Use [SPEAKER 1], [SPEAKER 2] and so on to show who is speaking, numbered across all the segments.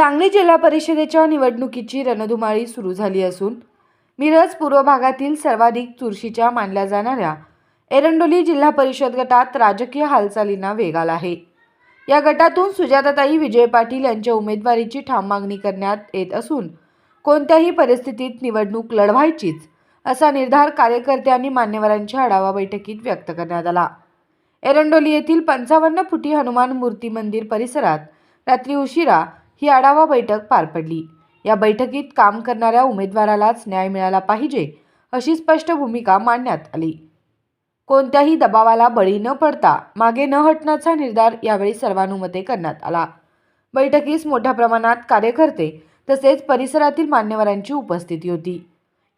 [SPEAKER 1] सांगली जिल्हा परिषदेच्या निवडणुकीची रणधुमाळी सुरू झाली असून मिरज पूर्व भागातील सर्वाधिक चुरशीच्या मानल्या जाणाऱ्या एरंडोली जिल्हा परिषद गटात राजकीय हालचालींना वेग आला आहे। या गटातून सुजाताताई विजय पाटील यांच्या उमेदवारीची ठाम मागणी करण्यात येत असून कोणत्याही परिस्थितीत निवडणूक लढवायचीच असा निर्धार कार्यकर्ते आणि मान्यवरांच्या आढावा बैठकीत व्यक्त करण्यात आला। एरंडोली येथील 55 फुटी हनुमान मूर्ती मंदिर परिसरात रात्री उशिरा ही आढावा बैठक पार पडली। या बैठकीत काम करणाऱ्या उमेदवारालाच न्याय मिळाला पाहिजे अशी स्पष्ट भूमिका मांडण्यात आली। कोणत्याही दबावाला बळी न पडता मागे न हटण्याचा निर्धार यावेळी सर्वानुमते करण्यात आला। बैठकीस मोठ्या प्रमाणात कार्यकर्ते तसेच परिसरातील मान्यवरांची उपस्थिती होती।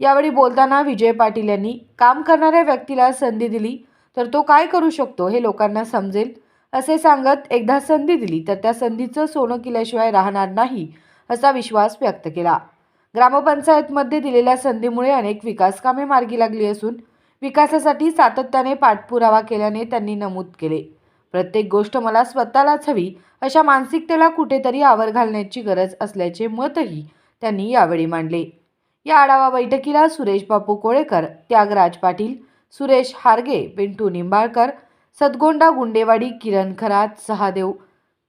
[SPEAKER 1] यावेळी बोलताना विजय पाटील यांनी काम करणाऱ्या व्यक्तीला संधी दिली तर तो काय करू शकतो हे लोकांना समजेल असे सांगत एकदा संधी दिली तर त्या संधीचं सोनं केल्याशिवाय राहणार नाही असा विश्वास व्यक्त केला। ग्रामपंचायतमध्ये दिलेल्या संधीमुळे अनेक विकास कामे मार्गी लागली असून विकासासाठी सातत्याने पाठपुरावा केल्याने त्यांनी नमूद केले। प्रत्येक गोष्ट मला स्वतःलाच हवी अशा मानसिकतेला कुठेतरी आवर घालण्याची गरज असल्याचे मतही त्यांनी यावेळी मांडले। या आढावा बैठकीला सुरेश बापू कोळेकर, त्यागराज पाटील, सुरेश हारगे, पिंटू निंबाळकर, सदगोंडा गुंडेवाडी, किरण खरात, सहादेव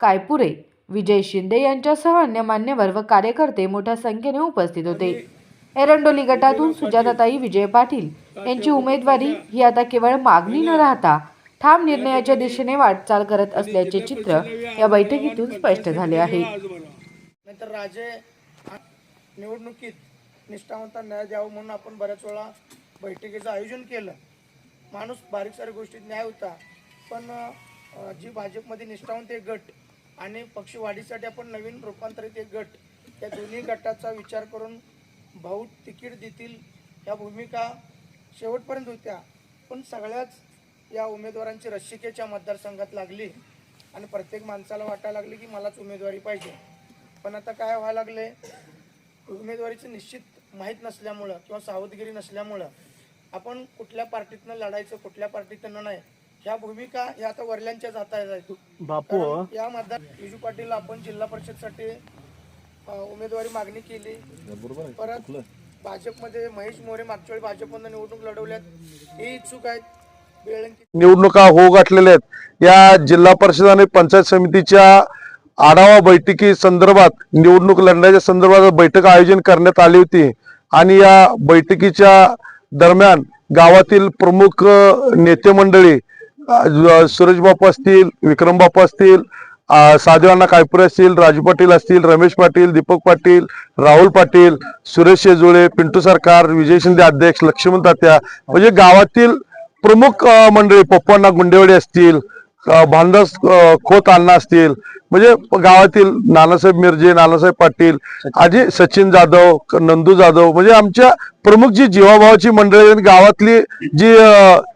[SPEAKER 1] कायपुरे, विजय शिंदे यांच्यासह अन्य मान्यवर व कार्यकर्ते मोठ्या संख्येने उपस्थित होते। एरंडोली गटातून सुजाताताई विजय पाटील यांची उमेदवारी ही आता केवळ मागणी न राहता ठाम निर्णयाच्या दिशेने वाटचाल करत असल्याचे चित्र या बैठकीतून स्पष्ट झाले आहे।
[SPEAKER 2] नंतर राजे निवडणुकीत निष्ठावंतांना न्याय द्यावा म्हणून आपण बऱ्याच वेळा बैठकीचं आयोजन केलं। माणूस बारीक सारी गोष्टीत न्याय होता, पण जी भाजपमध्ये निष्ठावंत एक गट आणि पक्षवाढीसाठी आपण नवीन रूपांतरित एक गट, या दोन्ही गटाचा विचार करून भाऊ तिकीट देतील या भूमिका शेवटपर्यंत होत्या। पण सगळ्याच या उमेदवारांची रस्सिकेच्या मतदारसंघात लागली आणि प्रत्येक माणसाला वाटायला लागले की मलाच उमेदवारी पाहिजे। पण आता काय व्हायला लागले, उमेदवारीचं निश्चित माहीत नसल्यामुळं किंवा सावधगिरी नसल्यामुळं आपण कुठल्या पार्टीतनं लढायचं कुठल्या पार्टीतनं नाही ह्या भूमिका ह्या आता वरल्यांच्याच हातात आहेत। बापू या मतदार विजू पाटील आपण जिल्हा परिषदसाठी उमेदवारी मागणी केली, परत भाजपमध्ये महेश मोरे मागच्या वेळी भाजपमधून निवडणूक लढवल्यात, हे इच्छुक आहेत।
[SPEAKER 3] निवडणुका हो गाठलेल्या आहेत। या जिल्हा परिषद आणि पंचायत समितीच्या आढावा बैठकी संदर्भात निवडणूक लढण्याच्या संदर्भात बैठक आयोजन करण्यात आली होती आणि या बैठकीच्या दरम्यान गावातील प्रमुख नेते मंडळी सुरेश बापू असतील, विक्रम बापू असतील, साधुअण्णा कायपुरे असतील, राजू पाटील असतील, रमेश पाटील, दीपक पाटील, राहुल पाटील, सुरेश शेजुळे, पिंटू सरकार, विजय शिंदे अध्यक्ष, लक्ष्मण तात्या म्हणजे गावातील प्रमुख मंडळी, पप्पांना गुंडेवाडी असतील, भानदास खोत अण्णा असतील, म्हणजे गावातील नानासाहेब मिर्जे, नानासाहेब पाटील, आजी सचिन जाधव, नंदू जाधव, म्हणजे आमच्या प्रमुख जी जीवाभावाची मंडळी गावातली जी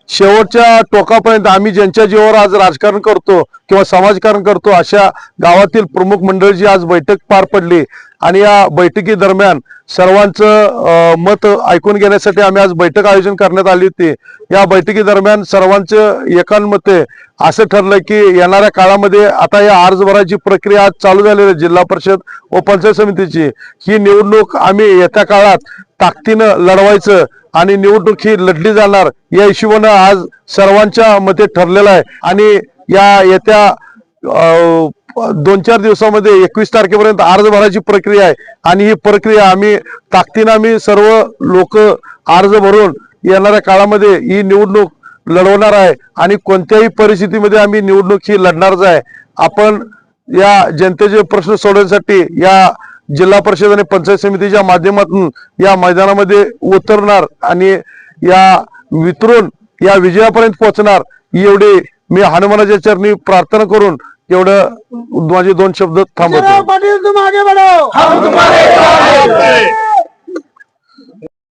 [SPEAKER 3] शेवटच्या टोकापर्यंत आम्ही ज्यांच्या जीवावर आज राजकारण करतो किंवा समाजकारण करतो अशा गावातील प्रमुख मंडळीची आज बैठक पार पडली आणि या बैठकी दरम्यान सर्वांचं मत ऐकून घेण्यासाठी आम्ही आज बैठक आयोजन करण्यात आली होती। या बैठकी दरम्यान सर्वांचं एकांमते असं ठरलं की येणाऱ्या काळामध्ये आता या अर्ज भरायची प्रक्रिया आज चालू झालेली आहे जिल्हा परिषद व पंचायत समितीची, ही निवडणूक आम्ही येत्या काळात ताकदीनं लढवायचं आणि निवडणूक ही लढली जाणार या हिशोबानं आज सर्वांच्या मते ठरलेलं आहे। आणि या येत्या 2-4 दिवसामध्ये 21 तारखेपर्यंत अर्ज भरायची प्रक्रिया आहे आणि ही प्रक्रिया आम्ही ताकदीनं आम्ही सर्व लोक अर्ज भरून येणाऱ्या काळामध्ये ही निवडणूक लढवणार आहे आणि कोणत्याही परिस्थितीमध्ये आम्ही निवडणूक ही लढणारच आहे। आपण या जनतेचे प्रश्न सोडवण्यासाठी या जिल्हा परिषद आणि पंचायत समितीच्या माध्यमातून या मैदानामध्ये उतरणार आणि या वितरून या विजयापर्यंत पोहोचणार एवढी मी हनुमानाच्या चरणी प्रार्थना करून एवढं माझे 2 शब्द थांबवतो।